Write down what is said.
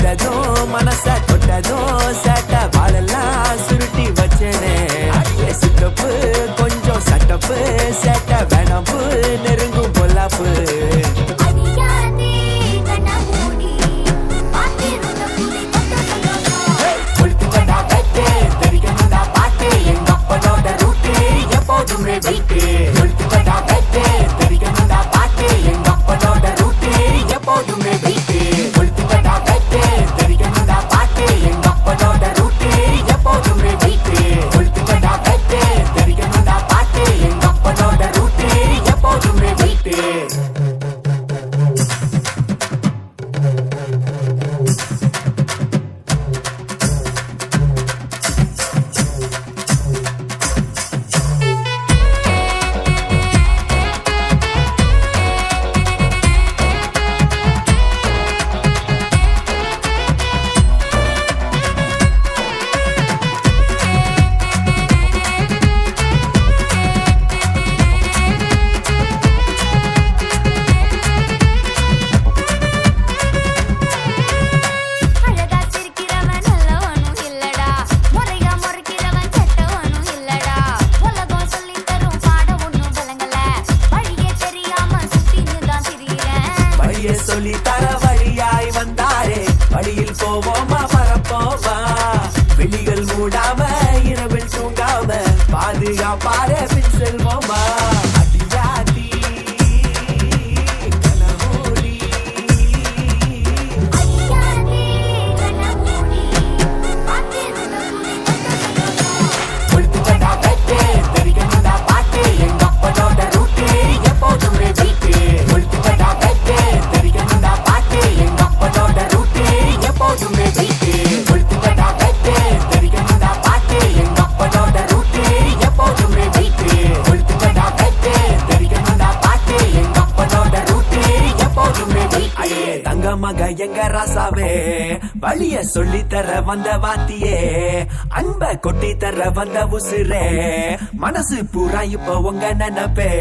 வந்ததும் மனச தொட்டதும் சேட்ட வாழெல்லாம் சுருட்டி வச்சேனே சித்தப்பு கொஞ்சம் சட்டப்பு சேட்ட வேணாப்பு நெருங்கும் பொல்லாப்பு சொல்லி தர வழியாய் வந்தாரே வழியில் போவோமா பரப்போமா வெளிகள் மூடாம இரவில் தூங்காம பாதுகாப்பாரே பின் செல்வோமா அடியாதி கனமூடி ஒழுத்துக்கடா வெட்டு தெரிக்கணும்டா பாட்டு எங்க அப்பனோட ரூட்டு எப்போதுமே வீட்டு ஒழுத்துக்கடா வெட்டு தெரிக்கணும்டா பாட்டு எங்க அப்பனோட ரூட்டு எப்போதுமே வீட்டு ஒழுத்துக்கடா வெட்டு தெரிக்கணும்டா பாட்டு எங்க அப்பனோட ரூட்டு எப்போதுமே வீட்டு ஒழுத்துக்கடா வெட்டு தெரிக்கணும்டா பாட்டு எங்க அப்பனோட ரூட்டு எப்போதுமே வீட்டு தங்க மக எங்க ராசாவே வழிய சொல்லி தர வந்த வாத்தியே அன்ப கொட்டி தர வந்த உசுரே மனசு பூரா இப்ப உங்க நினைப்பே